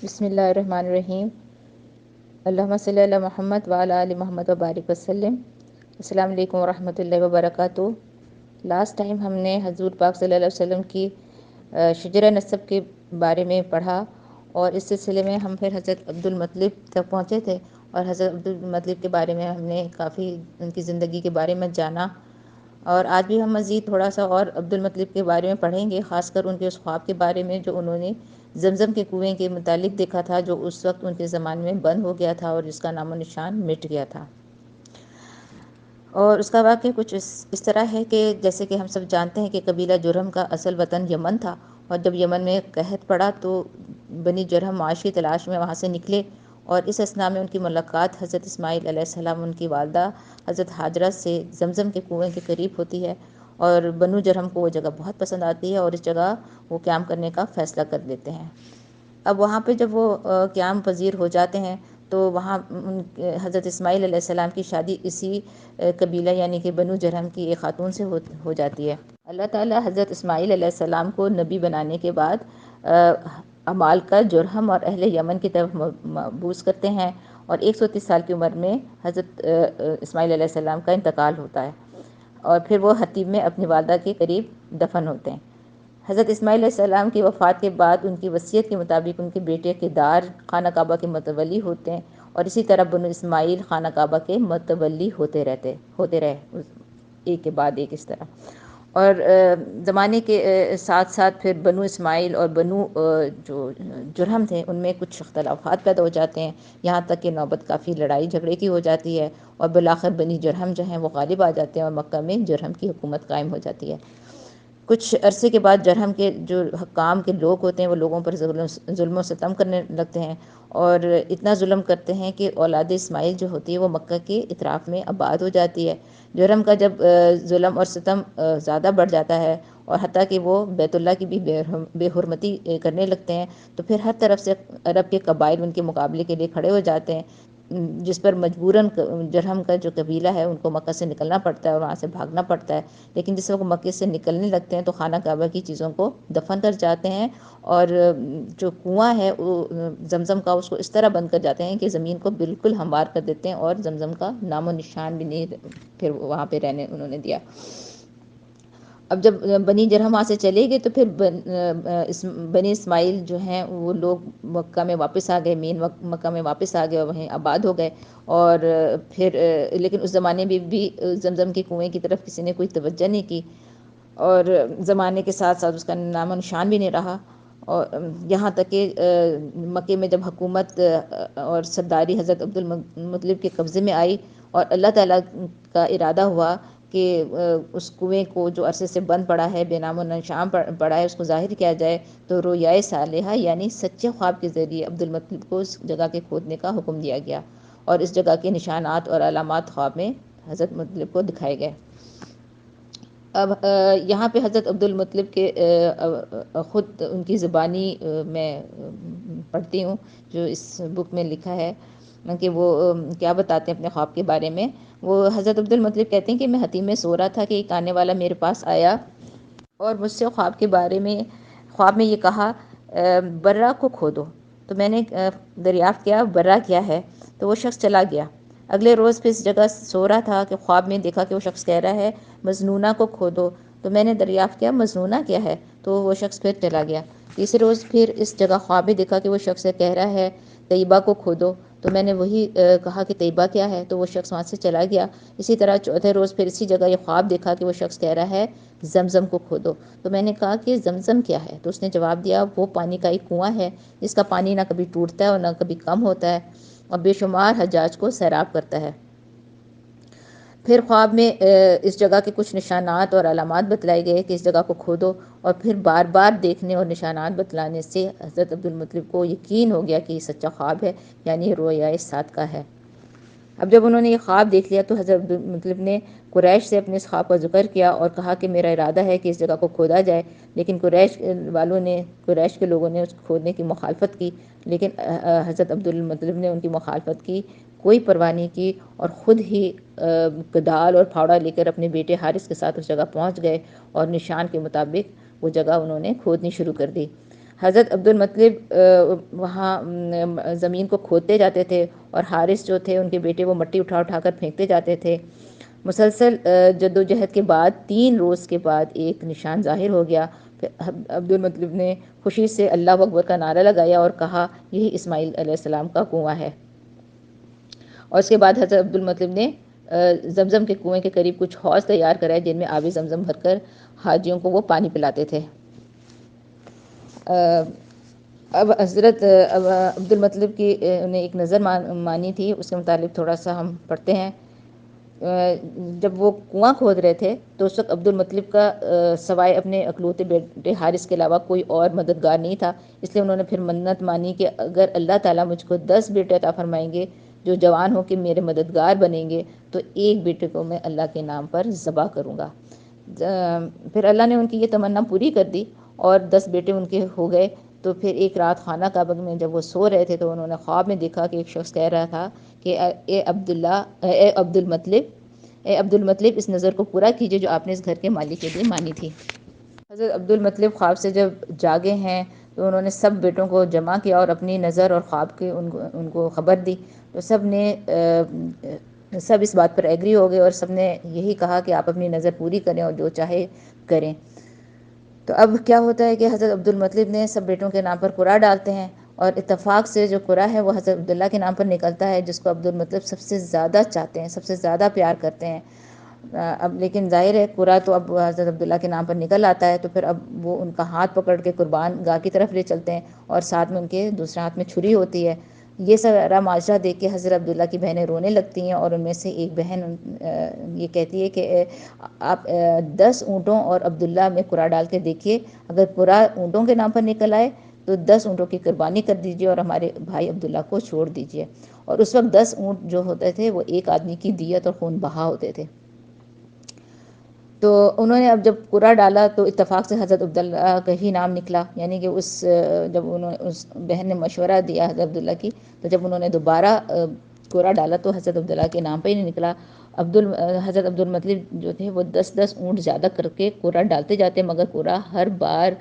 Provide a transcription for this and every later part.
بسم اللہ الرحمن الرحیم۔ اللہم صلی علی محمد وعلی آل محمد وبارک وسلم۔ السلام علیکم ورحمۃ اللہ وبرکاتہ۔ لاسٹ ٹائم ہم نے حضور پاک صلی اللہ علیہ وسلم کی شجرہ نسب کے بارے میں پڑھا، اور اس سلسلے میں ہم پھر حضرت عبدالمطلب تک پہنچے تھے، اور حضرت عبدالمطلب کے بارے میں ہم نے کافی ان کی زندگی کے بارے میں جانا، اور آج بھی ہم مزید تھوڑا سا اور عبدالمطلب کے بارے میں پڑھیں گے، خاص کر ان کے اس خواب کے بارے میں جو انہوں نے زمزم کے کنویں کے متعلق دیکھا تھا، جو اس وقت ان کے زمانے میں بند ہو گیا تھا اور جس کا نام و نشان مٹ گیا تھا۔ اور اس کا واقعہ کچھ اس طرح ہے کہ جیسے کہ ہم سب جانتے ہیں کہ قبیلہ جرہم کا اصل وطن یمن تھا، اور جب یمن میں قحط پڑا تو بنی جرہم معاشی تلاش میں وہاں سے نکلے، اور اس اثناء میں ان کی ملاقات حضرت اسماعیل علیہ السلام ان کی والدہ حضرت ہاجرہ سے زمزم کے کنویں کے قریب ہوتی ہے، اور بنو جرہم کو وہ جگہ بہت پسند آتی ہے اور اس جگہ وہ قیام کرنے کا فیصلہ کر لیتے ہیں۔ اب وہاں پہ جب وہ قیام پذیر ہو جاتے ہیں تو وہاں حضرت اسماعیل علیہ السلام کی شادی اسی قبیلہ یعنی کہ بنو جرہم کی ایک خاتون سے ہو جاتی ہے۔ اللہ تعالیٰ حضرت اسماعیل علیہ السلام کو نبی بنانے کے بعد عمالقہ جرہم اور اہل یمن کی طرف مبعوث کرتے ہیں، اور 130 سال کی عمر میں حضرت اسماعیل علیہ السلام کا انتقال ہوتا ہے، اور پھر وہ حطیب میں اپنی والدہ کے قریب دفن ہوتے ہیں۔ حضرت اسماعیل علیہ السلام کی وفات کے بعد ان کی وصیت کے مطابق ان کے بیٹے کدار خانہ کعبہ کے متولی ہوتے ہیں، اور اسی طرح بنو اسماعیل خانہ کعبہ کے متولی ہوتے رہے ایک کے بعد ایک اس طرح۔ اور زمانے کے ساتھ ساتھ پھر بنو اسماعیل اور بنو جو جرہم تھے ان میں کچھ اختلافات پیدا ہو جاتے ہیں، یہاں تک کہ نوبت کافی لڑائی جھگڑے کی ہو جاتی ہے، اور بالآخر بنی جرہم جو ہیں وہ غالب آ جاتے ہیں اور مکہ میں جرہم کی حکومت قائم ہو جاتی ہے۔ کچھ عرصے کے بعد جرہم کے جو حکام کے لوگ ہوتے ہیں وہ لوگوں پر ظلم و ستم کرنے لگتے ہیں، اور اتنا ظلم کرتے ہیں کہ اولاد اسماعیل جو ہوتی ہے وہ مکہ کے اطراف میں آباد ہو جاتی ہے۔ جرہم کا جب ظلم اور ستم زیادہ بڑھ جاتا ہے، اور حتیٰ کہ وہ بیت اللہ کی بھی بے حرمتی کرنے لگتے ہیں، تو پھر ہر طرف سے عرب کے قبائل ان کے مقابلے کے لیے کھڑے ہو جاتے ہیں، جس پر مجبوراً جرہم کا جو قبیلہ ہے ان کو مکہ سے نکلنا پڑتا ہے اور وہاں سے بھاگنا پڑتا ہے۔ لیکن جس وقت مکے سے نکلنے لگتے ہیں تو خانہ کعبہ کی چیزوں کو دفن کر جاتے ہیں، اور جو کنواں ہے وہ زمزم کا اس کو اس طرح بند کر جاتے ہیں کہ زمین کو بالکل ہموار کر دیتے ہیں، اور زمزم کا نام و نشان بھی نہیں پھر وہاں پہ رہنے انہوں نے دیا۔ اب جب بنی جرہم وہاں سے چلے گئے تو پھر بنی اسماعیل جو ہیں وہ لوگ مکہ میں واپس آ گئے، مکہ میں واپس آ گئے اور وہیں آباد ہو گئے، اور پھر لیکن اس زمانے میں بھی زمزم کے کنویں کی طرف کسی نے کوئی توجہ نہیں کی، اور زمانے کے ساتھ ساتھ اس کا نام و نشان بھی نہیں رہا، اور یہاں تک کہ مکے میں جب حکومت اور سرداری حضرت عبدالمطلب کے قبضے میں آئی، اور اللہ تعالیٰ کا ارادہ ہوا کہ اس کنویں کو جو عرصے سے بند پڑا ہے، بے نام و نشان پڑا ہے، اس کو ظاہر کیا جائے، تو رویائے صالحہ یعنی سچے خواب کے ذریعے عبدالمطلب کو اس جگہ کے کھودنے کا حکم دیا گیا، اور اس جگہ کے نشانات اور علامات خواب میں حضرت مطلب کو دکھائے گئے۔ اب یہاں پہ حضرت عبدالمطلب کے خود ان کی زبانی میں پڑھتی ہوں جو اس بک میں لکھا ہے کہ وہ کیا بتاتے ہیں اپنے خواب کے بارے میں۔ وہ حضرت عبدالمطلب کہتے ہیں کہ میں حتیم میں سو رہا تھا کہ ایک آنے والا میرے پاس آیا اور مجھ سے خواب میں یہ کہا برہ کو کھودو، تو میں نے دریافت کیا برہ کیا ہے، تو وہ شخص چلا گیا۔ اگلے روز پھر اس جگہ سو رہا تھا کہ خواب میں دیکھا کہ وہ شخص کہہ رہا ہے مظنونہ کو کھودو، تو میں نے دریافت کیا مظنونہ کیا ہے، تو وہ شخص پھر چلا گیا۔ تیسرے روز پھر اس جگہ خواب میں دیکھا کہ وہ شخص کہہ رہا ہے طیبہ کو کھودو، تو میں نے وہی کہا کہ طیبہ کیا ہے، تو وہ شخص وہاں سے چلا گیا۔ اسی طرح چوتھے روز پھر اسی جگہ یہ خواب دیکھا کہ وہ شخص کہہ رہا ہے زمزم کو کھودو، تو میں نے کہا کہ زمزم کیا ہے، تو اس نے جواب دیا وہ پانی کا ایک کنواں ہے جس کا پانی نہ کبھی ٹوٹتا ہے اور نہ کبھی کم ہوتا ہے، اور بے شمار حجاج کو سیراب کرتا ہے۔ پھر خواب میں اس جگہ کے کچھ نشانات اور علامات بتلائے گئے کہ اس جگہ کو کھودو، اور پھر بار بار دیکھنے اور نشانات بتلانے سے حضرت عبدالمطلب کو یقین ہو گیا کہ یہ سچا خواب ہے، یعنی یہ رویائے صادقہ ہے۔ اب جب انہوں نے یہ خواب دیکھ لیا تو حضرت عبدالمطلب نے قریش سے اپنے اس خواب کا ذکر کیا اور کہا کہ میرا ارادہ ہے کہ اس جگہ کو کھودا جائے، لیکن قریش کے لوگوں نے اس کو کھودنے کی مخالفت کی، لیکن حضرت عبدالمطلب نے ان کی مخالفت کی کوئی پرواہ نہیں کی، اور خود ہی کدال اور پھاوڑا لے کر اپنے بیٹے حارث کے ساتھ اس جگہ پہنچ گئے، اور نشان کے مطابق وہ جگہ انہوں نے کھودنی شروع کر دی۔ حضرت عبد المطلب وہاں زمین کو کھودتے جاتے تھے، اور حارث جو تھے ان کے بیٹے وہ مٹی اٹھا اٹھا کر پھینکتے جاتے تھے۔ مسلسل جدوجہد کے بعد 3 روز کے بعد ایک نشان ظاہر ہو گیا۔ پھر عبد المطلب نے خوشی سے اللہ اکبر کا نعرہ لگایا اور کہا یہی اسماعیل علیہ السلام کا کنواں ہے۔ اور اس کے بعد حضرت عبد المطلب نے زمزم کے کنویں کے قریب کچھ حوض تیار کرائے جن میں آب زمزم بھر کر حاجیوں کو وہ پانی پلاتے تھے۔ اب حضرت عبد المطلب کی نے ایک نظر مانی تھی، اس کے متعلق تھوڑا سا ہم پڑھتے ہیں۔ جب وہ کنواں کھود رہے تھے تو اس وقت عبد المطلب کا سوائے اپنے اکلوتے بیٹے حارث کے علاوہ کوئی اور مددگار نہیں تھا، اس لیے انہوں نے پھر منت مانی کہ اگر اللہ تعالیٰ مجھ کو 10 بیٹے عطا فرمائیں گے جو جوان ہو کے میرے مددگار بنیں گے تو ایک بیٹے کو میں اللہ کے نام پر ذبح کروں گا۔ پھر اللہ نے ان کی یہ تمنا پوری کر دی اور 10 بیٹے ان کے ہو گئے۔ تو پھر ایک رات خانہ کعبہ میں جب وہ سو رہے تھے تو انہوں نے خواب میں دیکھا کہ ایک شخص کہہ رہا تھا کہ اے عبد المطلب اس نظر کو پورا کیجئے جو آپ نے اس گھر کے مالک کے لیے مانی تھی۔ حضرت عبد المطلب خواب سے جب جاگے ہیں تو انہوں نے سب بیٹوں کو جمع کیا اور اپنی نظر اور خواب کی ان کو خبر دی، تو سب اس بات پر ایگری ہو گئے اور سب نے یہی کہا کہ آپ اپنی نظر پوری کریں اور جو چاہے کریں۔ تو اب کیا ہوتا ہے کہ حضرت عبد المطلب نے سب بیٹوں کے نام پر قرعہ ڈالتے ہیں، اور اتفاق سے جو قرعہ ہے وہ حضرت عبداللہ کے نام پر نکلتا ہے جس کو عبد المطلب سب سے زیادہ چاہتے ہیں، سب سے زیادہ پیار کرتے ہیں۔ اب لیکن ظاہر ہے قرعہ تو اب حضرت عبداللہ کے نام پر نکل آتا ہے، تو پھر اب وہ ان کا ہاتھ پکڑ کے قربان گاہ کی طرف لے چلتے ہیں، اور ساتھ میں ان کے دوسرے ہاتھ میں چھری ہوتی ہے۔ یہ سارا معاشرہ دیکھ کے حضرت عبداللہ کی بہنیں رونے لگتی ہیں، اور ان میں سے ایک بہن یہ کہتی ہے کہ آپ 10 اونٹوں اور عبداللہ میں قرعہ ڈال کے دیکھیے، اگر قرعہ اونٹوں کے نام پر نکل آئے تو 10 اونٹوں کی قربانی کر دیجئے اور ہمارے بھائی عبداللہ کو چھوڑ دیجئے۔ اور اس وقت 10 اونٹ جو ہوتے تھے وہ ایک آدمی کی دیت اور خون بہا ہوتے تھے۔ تو انہوں نے اب جب قرعہ ڈالا تو اتفاق سے حضرت عبداللہ کا ہی نام نکلا، یعنی کہ جب انہوں نے اس بہن نے مشورہ دیا حضرت عبداللہ کی، تو جب انہوں نے دوبارہ قرعہ ڈالا تو حضرت عبداللہ کے نام پہ ہی نہیں نکلا۔ حضرت عبد المطلب جو تھے وہ 10 اونٹ زیادہ کر کے قرعہ ڈالتے جاتے، مگر قرعہ ہر بار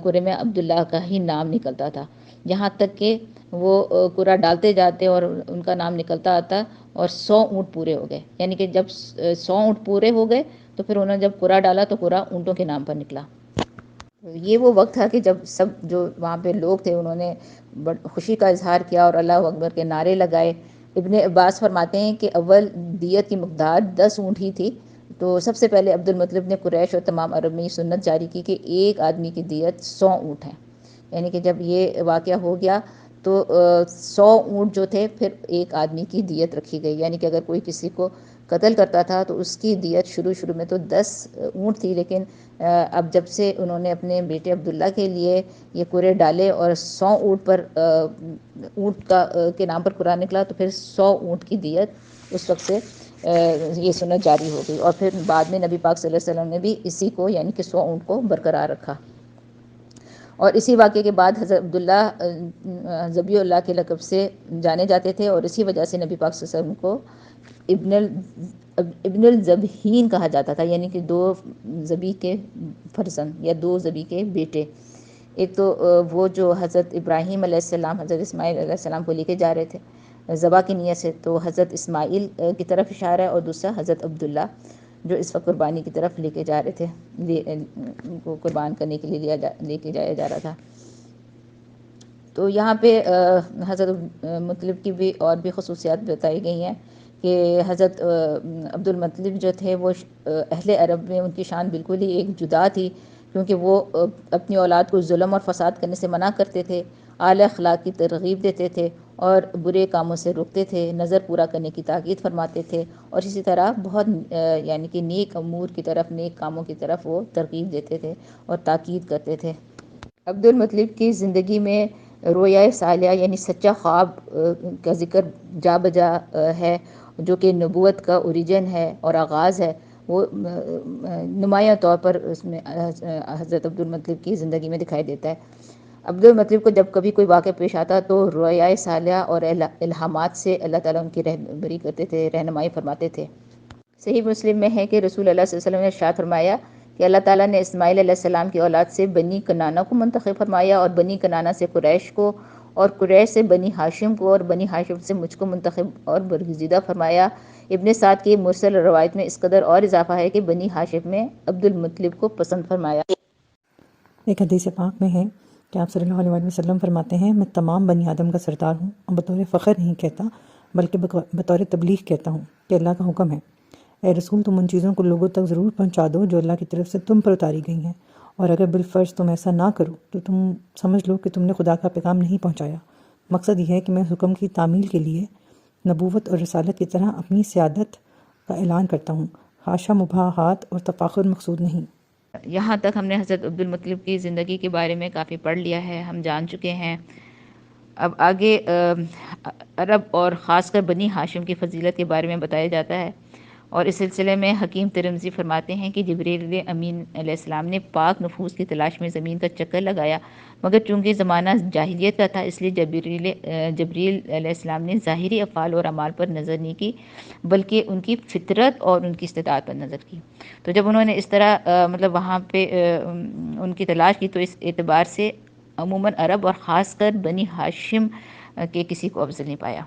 قرعے میں عبداللہ کا ہی نام نکلتا تھا، یہاں تک کہ وہ قرعہ ڈالتے جاتے اور ان کا نام نکلتا آتا اور 100 اونٹ پورے ہو گئے، یعنی کہ جب 100 اونٹ پورے ہو گئے تو پھر انہوں نے جب قرعہ ڈالا تو قرعہ اونٹوں کے نام پر نکلا۔ یہ وہ وقت تھا کہ جب سب جو وہاں پہ لوگ تھے انہوں نے خوشی کا اظہار کیا اور اللہ اکبر کے نعرے لگائے۔ ابن عباس فرماتے ہیں کہ اول دیت کی مقدار 10 اونٹ ہی تھی، تو سب سے پہلے عبد المطلب نے قریش اور تمام عرب میں یہ سنت جاری کی کہ ایک آدمی کی دیت 100 اونٹ ہے، یعنی کہ جب یہ واقعہ ہو گیا تو 100 اونٹ جو تھے پھر ایک آدمی کی دیت رکھی گئی، یعنی کہ اگر کوئی کسی کو قتل کرتا تھا تو اس کی دیت شروع میں تو 10 اونٹ تھی، لیکن اب جب سے انہوں نے اپنے بیٹے عبداللہ کے لیے یہ قرعے ڈالے اور 100 اونٹ پر اونٹ کے نام پر قرعہ نکلا تو پھر 100 اونٹ کی دیت اس وقت سے یہ سنت جاری ہو گئی، اور پھر بعد میں نبی پاک صلی اللہ علیہ وسلم نے بھی اسی کو یعنی کہ 100 اونٹ کو برقرار رکھا۔ اور اسی واقعے کے بعد حضرت عبداللہ ذبیح اللہ کے لقب سے جانے جاتے تھے، اور اسی وجہ سے نبی پاک صلی اللہ علیہ وسلم کو ابن الذبحین کہا جاتا تھا، یعنی کہ 2 ذبیح کے فرزند یا 2 ذبیح کے بیٹے۔ ایک تو وہ جو حضرت ابراہیم علیہ السلام حضرت اسماعیل علیہ السلام کو لے کے جا رہے تھے ذبح کی نیت سے، تو حضرت اسماعیل کی طرف اشارہ ہے، اور دوسرا حضرت عبداللہ جو اس وقت قربانی کی طرف لے کے جا رہے تھے، ان کو قربان کرنے کے لیے لے کے جایا جا رہا تھا۔ تو یہاں پہ حضرت مطلب کی بھی اور بھی خصوصیات بتائی گئی ہیں کہ حضرت عبد المطلب جو تھے وہ اہل عرب میں ان کی شان بالکل ہی ایک جدا تھی، کیونکہ وہ اپنی اولاد کو ظلم اور فساد کرنے سے منع کرتے تھے، اعلی اخلاق کی ترغیب دیتے تھے اور برے کاموں سے روکتے تھے، نظر پورا کرنے کی تاکید فرماتے تھے، اور اسی طرح بہت یعنی کہ نیک امور کی طرف، نیک کاموں کی طرف وہ ترغیب دیتے تھے اور تاکید کرتے تھے۔ عبد المطلب کی زندگی میں رویا صالحہ یعنی سچا خواب کا ذکر جا بجا ہے، جو کہ نبوت کا اوریجن ہے اور آغاز ہے، وہ نمایاں طور پر اس میں حضرت عبد المطلب کی زندگی میں دکھائی دیتا ہے۔ عبد المطلب کو جب کبھی کوئی واقعہ پیش آتا تو رویا صالحہ اور الہامات سے اللہ تعالیٰ ان کی رہبری کرتے تھے، رہنمائی فرماتے تھے۔ صحیح مسلم میں ہے کہ رسول اللہ صلی اللہ علیہ وسلم نے ارشاد فرمایا کہ اللہ تعالیٰ نے اسماعیل علیہ السلام کی اولاد سے بنی کنانہ کو منتخب فرمایا، اور بنی کنانہ سے قریش کو، اور قریش سے بنی ہاشم کو، اور بنی ہاشم سے مجھ کو منتخب اور برگزیدہ فرمایا۔ ابن سعد کی مرسل روایت میں اس قدر اور اضافہ ہے کہ بنی ہاشم میں عبد المطلب کو پسند فرمایا۔ ایک حدیث پاک میں ہے کہ آپ صلی اللہ علیہ وآلہ وسلم فرماتے ہیں، میں تمام بنی آدم کا سردار ہوں، اور بطور فخر نہیں کہتا بلکہ بطور تبلیغ کہتا ہوں کہ اللہ کا حکم ہے، اے رسول تم ان چیزوں کو لوگوں تک ضرور پہنچا دو جو اللہ کی طرف سے تم پر اتاری گئی ہیں، اور اگر بالفرض تم ایسا نہ کرو تو تم سمجھ لو کہ تم نے خدا کا پیغام نہیں پہنچایا۔ مقصد یہ ہے کہ میں حکم کی تعمیل کے لیے نبوت اور رسالت کی طرح اپنی سیادت کا اعلان کرتا ہوں، حاشا مباحات اور تفاخر مقصود نہیں۔ یہاں تک ہم نے حضرت عبد المطلب کی زندگی کے بارے میں کافی پڑھ لیا ہے، ہم جان چکے ہیں۔ اب آگے عرب اور خاص کر بنی ہاشم کی فضیلت کے بارے میں بتایا جاتا ہے، اور اس سلسلے میں حکیم ترمذی فرماتے ہیں کہ جبریل امین علیہ السلام نے پاک نفوس کی تلاش میں زمین کا چکر لگایا، مگر چونکہ زمانہ جاہلیت کا تھا اس لیے جبریل علیہ السلام نے ظاہری افعال اور اعمال پر نظر نہیں کی، بلکہ ان کی فطرت اور ان کی استطاعت پر نظر کی۔ تو جب انہوں نے اس طرح مطلب وہاں پہ ان کی تلاش کی، تو اس اعتبار سے عموماً عرب اور خاص کر بنی ہاشم کے کسی کو افضل نہیں پایا،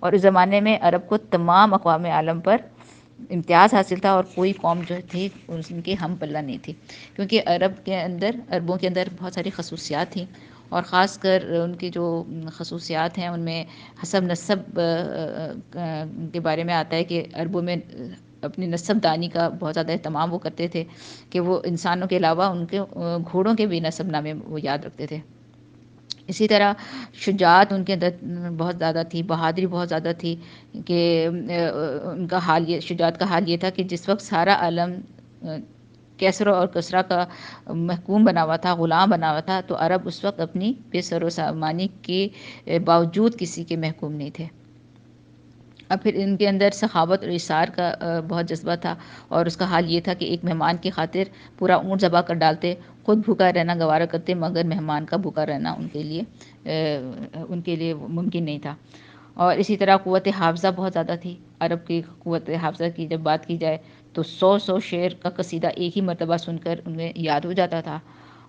اور اس زمانے میں عرب کو تمام اقوام عالم پر امتیاز حاصل تھا، اور کوئی قوم جو تھی ان کی ہم پلہ نہیں تھی، کیونکہ عربوں کے اندر بہت ساری خصوصیات تھیں، اور خاص کر ان کی جو خصوصیات ہیں ان میں حسب نسب کے بارے میں آتا ہے کہ عربوں میں اپنی نسب دانی کا بہت زیادہ اہتمام وہ کرتے تھے، کہ وہ انسانوں کے علاوہ ان کے گھوڑوں کے بھی نسب نامے وہ یاد رکھتے تھے۔ اسی طرح شجاعت ان کے اندر بہت زیادہ تھی، بہادری بہت زیادہ تھی، کہ ان کا حال یہ شجاعت کا حال یہ تھا کہ جس وقت سارا عالم کیسرا اور کسرا کا محکوم بنا ہوا تھا، غلام بنا ہوا تھا، تو عرب اس وقت اپنی بے سر و سامانی کے باوجود کسی کے محکوم نہیں تھے۔ اب پھر ان کے اندر سخاوت اور اثار کا بہت جذبہ تھا، اور اس کا حال یہ تھا کہ ایک مہمان کی خاطر پورا اونٹ ذبح کر ڈالتے، خود بھوکا رہنا گوارا کرتے، مگر مہمان کا بھوکا رہنا ان کے لیے ممکن نہیں تھا۔ اور اسی طرح قوت حافظہ بہت زیادہ تھی عرب کی۔ قوت حافظہ کی جب بات کی جائے تو 100 شعر کا قصیدہ ایک ہی مرتبہ سن کر انہیں یاد ہو جاتا تھا۔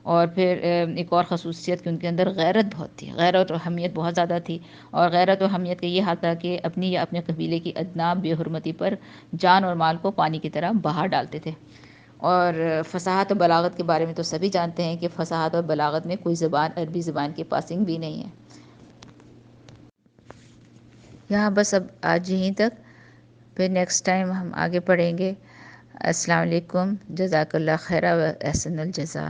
اور پھر ایک اور خصوصیت کہ ان کے اندر غیرت بہت تھی، غیرت اور حمیت بہت زیادہ تھی، اور غیرت اور حمیت کا یہ حال تھا کہ اپنی یا اپنے قبیلے کی ادنیٰ بے حرمتی پر جان اور مال کو پانی کی طرح بہا ڈالتے تھے۔ اور فصاحت و بلاغت کے بارے میں تو سبھی جانتے ہیں کہ فصاحت اور بلاغت میں کوئی زبان عربی زبان کے پاسنگ بھی نہیں ہے۔ یہاں بس اب آج یہیں تک، پھر نیکسٹ ٹائم ہم آگے پڑھیں گے۔ السلام علیکم، جزاک اللہ خیر و احسن الجزا۔